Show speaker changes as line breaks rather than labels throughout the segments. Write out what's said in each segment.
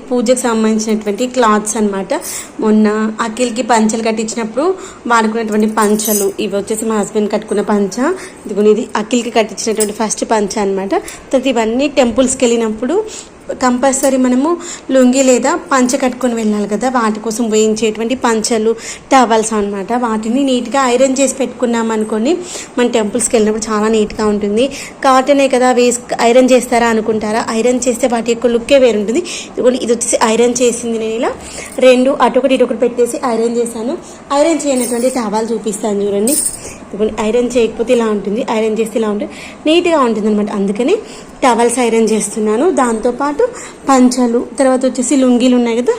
పూజకు సంబంధించినటువంటి క్లాత్స్ అన్నమాట. మొన్న అఖిల్కి పంచలు కట్టించినప్పుడు వాడుకున్నటువంటి పంచలు ఇవి వచ్చేసి మా హస్బెండ్ కట్టుకున్న పంచ. ఇది అఖిల్కి కట్టించినటువంటి ఫస్ట్ పంచ అన్నమాట. తర్వాత ఇవన్నీ టెంపుల్స్కి వెళ్ళినప్పుడు కంపల్సరీ మనము లుంగి లేదా పంచ కట్టుకొని వెళ్ళాలి కదా, వాటి కోసం వేయించేటువంటి పంచలు టవల్స్ అనమాట. వాటిని నీట్గా ఐరన్ చేసి పెట్టుకున్నాం అనుకోండి, మన టెంపుల్స్కి వెళ్ళినప్పుడు చాలా నీట్గా ఉంటుంది. కాటనే కదా ఐరన్ చేస్తారా అనుకుంటారా, ఐరన్ చేస్తే వాటి యొక్క లుక్కే వేరుంటుంది. ఇది వచ్చేసి ఐరన్ చేసింది. నేను ఇలా రెండు అటొకటి ఇటొకటి పెట్టేసి ఐరన్ చేశాను. ఐరన్ చేయనటువంటి టవల్ చూపిస్తాను చూడండి. ఐరన్ చేయకపోతే ఇలా ఉంటుంది, ఐరన్ చేస్తే ఇలా ఉంటుంది, నీట్గా ఉంటుంది అనమాట. అందుకని టవల్స్ ఐరన్ చేస్తున్నాను. దాంతోపాటు పంచలు, తర్వాత వచ్చేసి లుంగీలు ఉన్నాయి కదా,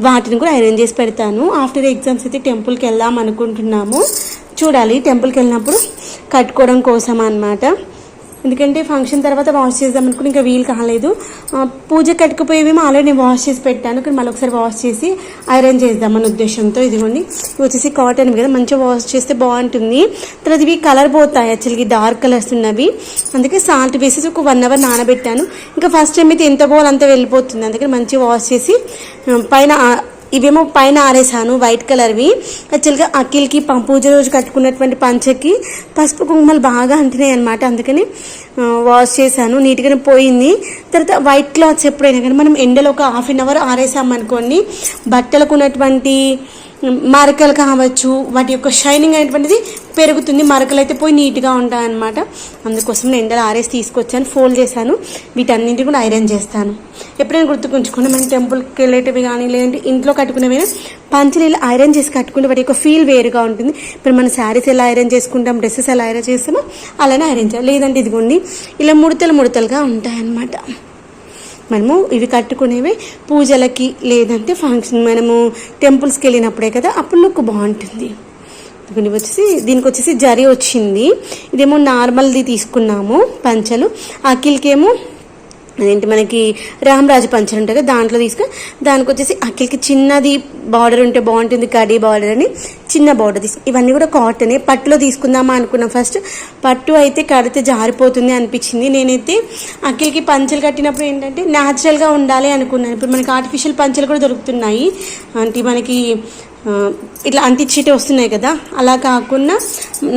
వాటిని కూడా ఐరన్ చేసి పెడతాను. ఆఫ్టర్ ఎగ్జామ్స్ అయితే టెంపుల్కి వెళ్దాం అనుకుంటున్నాము. చూడాలి, టెంపుల్కి వెళ్ళినప్పుడు కట్టుకోవడం కోసం అన్నమాట. ఎందుకంటే ఫంక్షన్ తర్వాత వాష్ చేద్దాం అనుకుని ఇంకా వీలు కాలేదు. పూజ కట్టుకుపోయేవేమో ఆల్రెడీ నేను వాష్ చేసి పెట్టాను, కానీ మళ్ళీ ఒకసారి వాష్ చేసి ఐరన్ చేద్దామన్న ఉద్దేశంతో. ఇదిగోండి, ఇవి వచ్చేసి కాటన్ కదా, మంచిగా వాష్ చేస్తే బాగుంటుంది. తర్వాత ఇవి కలర్ పోతాయి, యాక్చువల్గా డార్క్ కలర్స్ ఉన్నవి. అందుకే సాల్ట్ వేసేసి ఒక 1 అవర్ నానబెట్టాను. ఇంకా ఫస్ట్ టైం అయితే ఎంత పోవాలి అంత వెళ్ళిపోతుంది. అందుకని మంచిగా వాష్ చేసి పైన ఇవేమో పైన ఆరేసాను, వైట్ కలర్వి. యాక్చువల్గా అఖిల్కి పూజ రోజు కట్టుకున్నటువంటి పంచకి పసుపు కుంకుమలు బాగా అంటినాయి అనమాట. అందుకని వాష్ చేశాను, నీట్గానే పోయింది. తర్వాత వైట్ క్లాత్స్ ఎప్పుడైనా కానీ మనం ఎండలో ఒక 1/2 అవర్ ఆరేసామనుకోండి, బట్టలకు ఉన్నటువంటి మరకలు కావచ్చు, వాటి యొక్క షైనింగ్ అనేటువంటిది పెరుగుతుంది. మరకలు అయితే పోయి నీట్గా ఉంటాయన్నమాట. అందుకోసం నేను ఎండలో ఆరేసి తీసుకొచ్చాను, ఫోల్డ్ చేశాను. వీటన్నింటిని కూడా ఐరన్ చేస్తాను. ఎప్పుడైనా గుర్తుకుంచుకోండి, మనం టెంపుల్కి వెళ్ళేటవి కానీ లేదంటే ఇంట్లో కట్టుకునేవైనా పంచలు ఇలా ఐరన్ చేసి కట్టుకుంటే వాటి యొక్క ఫీల్ వేరుగా ఉంటుంది. ఇప్పుడు మన శారీస్ ఎలా ఐరన్ చేసుకుంటాం, డ్రెస్సెస్ ఎలా ఐరన్ చేస్తామో అలానే ఐరన్ చేయాలి. లేదంటే ఇదిగోండి ఇలా ముడతలుగా ఉంటాయన్నమాట. మనము ఇవి కట్టుకునేవి పూజలకి లేదంటే ఫంక్షన్ మనము టెంపుల్స్కి వెళ్ళినప్పుడే కదా, అప్పుడు లుక్ బాగుంటుంది. దీనికి వచ్చేసి జరీ వచ్చింది. ఇదేమో నార్మల్ది తీసుకున్నాము పంచలు. అఖిల్కేమో అదేంటి మనకి రామరాజు పంచలు ఉంటాయి కదా, దాంట్లో తీసుకుని దానికి వచ్చేసి అఖిల్కి చిన్నది బార్డర్ ఉంటే బాగుంటుంది, కడీ బార్డర్ అని చిన్న బార్డర్ తీసుకుని. ఇవన్నీ కూడా కాటనే. పట్టులో తీసుకుందామా అనుకున్నాం. ఫస్ట్ పట్టు అయితే కడితే జారిపోతుంది అనిపించింది. నేనైతే అఖిల్కి పంచలు కట్టినప్పుడు ఏంటంటే న్యాచురల్గా ఉండాలి అనుకున్నాను. ఇప్పుడు మనకి ఆర్టిఫిషియల్ పంచలు కూడా దొరుకుతున్నాయి, అంటే మనకి ఇట్లా అంటించేటి వస్తున్నాయి కదా, అలా కాకుండా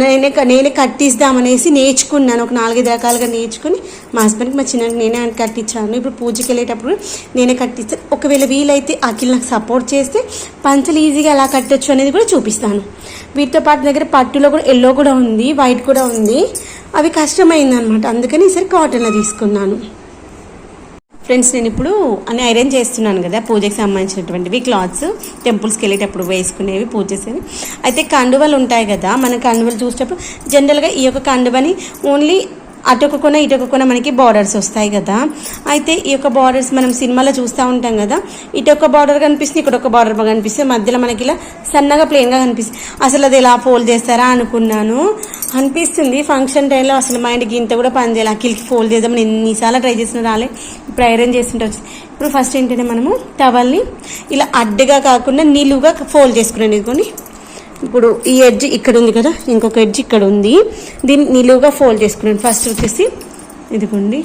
నేనే కట్టిస్తామనేసి నేర్చుకున్నాను. ఒక 4-5 రకాలుగా నేర్చుకుని మా హస్బెండ్కి, మా చిన్నకి నేనే కట్టించాను. ఇప్పుడు పూజకి వెళ్ళేటప్పుడు నేనే కట్టిస్తాను. ఒకవేళ వీలైతే అఖిల్ నాకు సపోర్ట్ చేస్తే పంచలు ఈజీగా ఎలా కట్టచ్చు అనేది కూడా చూపిస్తాను. వీటితో పాటు దగ్గర పట్టులో కూడా ఎల్లో కూడా ఉంది, వైట్ కూడా ఉంది. అవి కష్టమైందనమాట, అందుకని ఈసారి కాటన్లో తీసుకున్నాను. ఫ్రెండ్స్, నేను ఇప్పుడు అన్ని ఐరన్ చేస్తున్నాను కదా, పూజకి సంబంధించినటువంటివి క్లాత్స్, టెంపుల్స్కి వెళ్ళేటప్పుడు వేసుకునేవి, పూజ చేసేవి. అయితే కండువలు ఉంటాయి కదా, మన కండువలు చూసేటప్పుడు జనరల్గా ఈ యొక్క కండువని ఓన్లీ అటొక కొన ఇటొక కొన మనకి బార్డర్స్ వస్తాయి కదా. అయితే ఈ యొక్క బార్డర్స్ మనం సినిమాలో చూస్తూ ఉంటాం కదా, ఇటొక బార్డర్ కనిపిస్తుంది, ఇక్కడ ఒక బార్డర్ కనిపిస్తుంది, మధ్యలో మనకి ఇలా సన్నగా ప్లెయిన్గా కనిపిస్తుంది. అసలు అది ఎలా ఫోల్డ్ చేస్తారా అనుకున్నాను, అనిపిస్తుంది. ఫంక్షన్ టైంలో అసలు మైండ్కి ఇంత కూడా పని చేయాలి. అఖిల్కి ఫోల్డ్ చేద్దామని ఎన్నిసార్లు ట్రై చేసిన రాలే. ఇప్పుడు ఐరన్ చేస్తుంటే వచ్చింది. ఇప్పుడు ఫస్ట్ ఏంటంటే మనము టవల్ని ఇలా అడ్డగా కాకుండా నిలువుగా ఫోల్డ్ చేసుకున్నాను. ఇదిగోని ఇప్పుడు ఈ ఎడ్జ్ ఇక్కడ ఉంది కదా, ఇంకొక ఎడ్జ్ ఇక్కడ ఉంది, దీన్ని నిలువుగా ఫోల్డ్ చేసుకున్నాను. ఫస్ట్ వచ్చేసి ఇదిగోండి,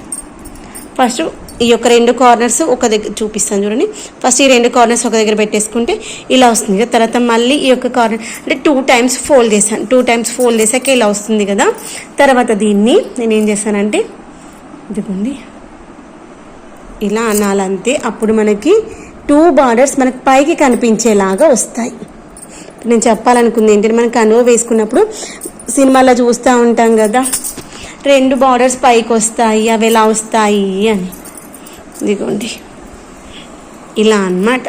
ఫస్ట్ ఈ యొక్క 2 కార్నర్స్ ఒక దగ్గర చూపిస్తాను చూడండి. ఫస్ట్ ఈ 2 కార్నర్స్ ఒక దగ్గర పెట్టేసుకుంటే ఇలా వస్తుంది కదా. తర్వాత మళ్ళీ ఈ యొక్క కార్నర్ అంటే 2 టైమ్స్ ఫోల్డ్ చేశాను. 2 టైమ్స్ ఫోల్డ్ చేశాక ఇలా వస్తుంది కదా. తర్వాత దీన్ని నేను ఏం చేశానంటే ఇదిగోండి ఇలా అనాలంతే. అప్పుడు మనకి 2 బార్డర్స్ మనకి పైకి కనిపించేలాగా వస్తాయి. నేను చెప్పాలనుకుంది ఏంటంటే, మనం కనువ వేసుకున్నప్పుడు సినిమాలో చూస్తూ ఉంటాం కదా, 2 బార్డర్స్ పైకి వస్తాయి, అవి ఎలా వస్తాయి అని. ఇదిగోండి ఇలా అన్నమాట.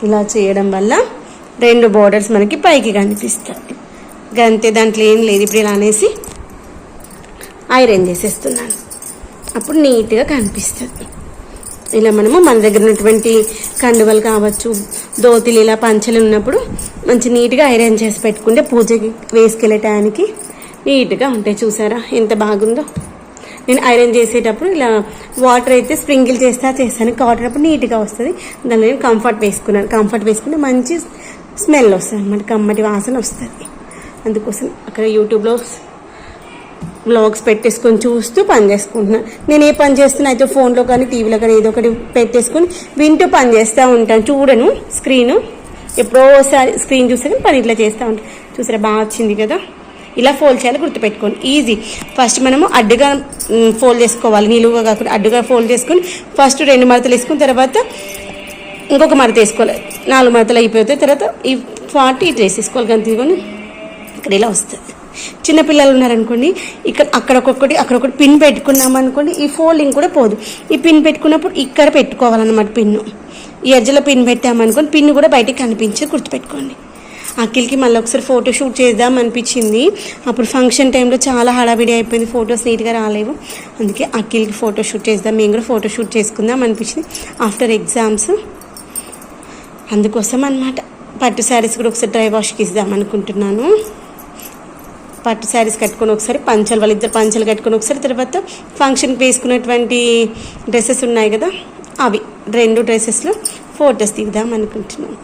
ఇలా చేయడం వల్ల 2 బార్డర్స్ మనకి పైకి కనిపిస్తాయి. అంతే, దాంట్లో ఏం లేదు. ఇప్పుడు ఇలా అనేసి ఐరన్ చేసేస్తున్నాను, అప్పుడు నీట్గా కనిపిస్తుంది. ఇలా మనము మన దగ్గర ఉన్నటువంటి కండువలు కావచ్చు, దోతిలు, ఇలా పంచలు ఉన్నప్పుడు మంచి నీట్గా ఐరన్ చేసి పెట్టుకుంటే పూజకి వేసుకెళ్ళటానికి నీట్గా ఉంటాయి. చూసారా ఎంత బాగుందో. నేను ఐరన్ చేసేటప్పుడు ఇలా వాటర్ అయితే స్ప్రింకిల్ చేస్తాను, కాటన్ అప్పుడు నీట్గా వస్తుంది. దానిలో నేను కంఫర్ట్ వేసుకున్నాను. కంఫర్ట్ వేసుకుంటే మంచి స్మెల్ వస్తుంది అన్నమాట, కమ్మటి వాసన వస్తుంది. అందుకోసం అక్కడ యూట్యూబ్లో వ్లాగ్స్ పెట్టేసుకొని చూస్తూ పని చేసుకుంటున్నాను. నేను ఏ పని చేస్తున్నా అయితే ఫోన్లో కానీ టీవీలో కానీ ఏదో ఒకటి పెట్టేసుకొని వింటూ పని చేస్తూ ఉంటాను. చూడను స్క్రీను, ఎప్పుడో ఒకసారి స్క్రీన్ చూస్తే కానీ పని ఇట్లా చేస్తూ ఉంటాను. చూసారా బాగా వచ్చింది కదా. ఇలా ఫోల్డ్ చేయాలి, గుర్తుపెట్టుకోండి. ఈజీ. ఫస్ట్ మనము అడ్డుగా ఫోల్డ్ చేసుకోవాలి, నిలువుగా కాకుండా అడ్డుగా ఫోల్డ్ చేసుకొని ఫస్ట్ 2 మడతలు వేసుకుని తర్వాత ఇంకొక మడత వేసుకోవాలి. 4 మడతలు అయిపోతాయి. తర్వాత ఈ 40 ఇట్లా వేసేసుకోవాలి. కానీ తీసుకొని ఇక్కడ ఇలా వస్తుంది. చిన్నపిల్లలు ఉన్నారనుకోండి, ఇక్కడ అక్కడొకటి పిన్ పెట్టుకున్నాం అనుకోండి, ఈ ఫోల్డింగ్ కూడా పోదు. ఈ పిన్ పెట్టుకున్నప్పుడు ఇక్కడ పెట్టుకోవాలన్నమాట. పిన్ను ఈ ఎడ్జ్లో పిన్ పెట్టామనుకోండి, పిన్ కూడా బయటికి కనిపించి గుర్తుపెట్టుకోండి. అఖిల్కి మళ్ళీ ఒకసారి ఫోటో షూట్ చేద్దాం అనిపించింది. అప్పుడు ఫంక్షన్ టైంలో చాలా హడావిడి అయిపోయింది, ఫొటోస్ నీట్గా రాలేవు. అందుకే అఖిల్కి ఫోటో షూట్ చేద్దాం, మేము కూడా ఫోటో షూట్ చేసుకుందాం అనిపించింది ఆఫ్టర్ ఎగ్జామ్స్. అందుకోసం అన్నమాట. పట్టు శారీస్ కూడా ఒకసారి డ్రై వాష్కి ఇద్దాం అనుకుంటున్నాను. పట్టు శారీస్ కట్టుకొని ఒకసారి పంచలు, వాళ్ళిద్దరు పంచలు కట్టుకొని ఒకసారి, తర్వాత ఫంక్షన్కి వేసుకున్నటువంటి డ్రెస్సెస్ ఉన్నాయి కదా, అవి 2 డ్రెస్సెస్లో ఫొటోస్ దిగుదాం అనుకుంటున్నాను.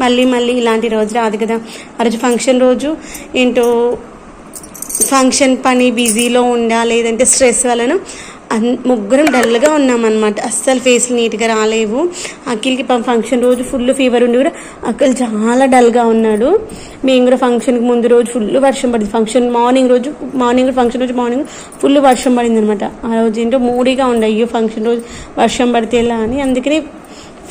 మళ్ళీ ఇలాంటి రోజు రాదు కదా. ఆ రోజు ఫంక్షన్ రోజు ఏంటో ఫంక్షన్ పని బిజీలో ఉండా, లేదంటే స్ట్రెస్ వలన ముగ్గురం డల్గా ఉన్నామన్నమాట. అస్సలు ఫేస్లు నీట్గా రాలేవు. అఖిల్కి ఫంక్షన్ రోజు ఫుల్ ఫీవర్ ఉండి కూడా అఖిల్ చాలా డల్గా ఉన్నాడు. మేము కూడా ఫంక్షన్కి ముందు రోజు ఫుల్ వర్షం పడింది. ఫంక్షన్ ఫంక్షన్ రోజు మార్నింగ్ ఫుల్ వర్షం పడింది అనమాట. ఆ రోజు ఏంటో మూడీగా ఉండే, అయ్యో ఫంక్షన్ రోజు వర్షం పడితే ఎలా అని. అందుకని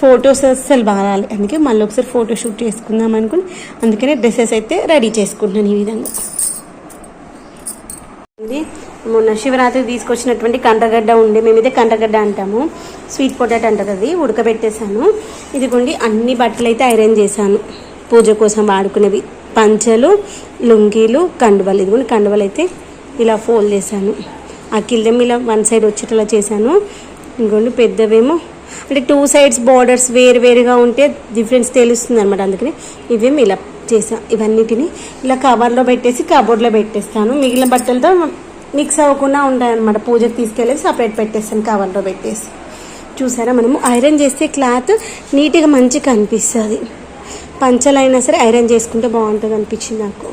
ఫొటోస్ అస్సలు బాగాలి. అందుకే మళ్ళీ ఒకసారి ఫోటో షూట్ చేసుకుందాం అనుకుని అందుకనే డ్రెస్సెస్ అయితే రెడీ చేసుకుంటున్నాను ఈ విధంగా. ఇది మొన్న శివరాత్రికి తీసుకొచ్చినటువంటి కంటగడ్డ ఉండే, మేమైతే కంటగడ్డ అంటాము, స్వీట్ పొటాటో అంటారు, అది ఉడకబెట్టేశాను. ఇదిగోండి అన్ని బట్టలు అయితే ఐరన్ చేశాను, పూజ కోసం వాడుకునేవి. పంచలు, లుంగీలు, కండువలు. ఇదిగోండి కండువలు అయితే ఇలా ఫోల్డ్ చేశాను. అఖిల్దేమో ఇలా 1 సైడ్ వచ్చేటలా చేశాను. ఇంకోండి పెద్దవేమో అంటే 2 సైడ్స్ బార్డర్స్ వేరుగా ఉంటే డిఫరెన్స్ తెలుస్తుంది అనమాట. అందుకని ఇవేమి ఇలా చేసాను. ఇవన్నిటిని ఇలా కవర్లో పెట్టేసి కబోర్డ్లో పెట్టేస్తాను. మిగిలిన బట్టలతో మిక్స్ అవ్వకుండా ఉంటాయన్నమాట. పూజకి తీసుకెళ్ళి సపరేట్ పెట్టేస్తాను కవర్లో పెట్టేసి. చూసారా, మనము ఐరన్ చేస్తే క్లాత్ నీట్గా మంచిగా కనిపిస్తుంది. పంచలైనా సరే ఐరన్ చేసుకుంటే బాగుంటుంది అనిపించింది నాకు.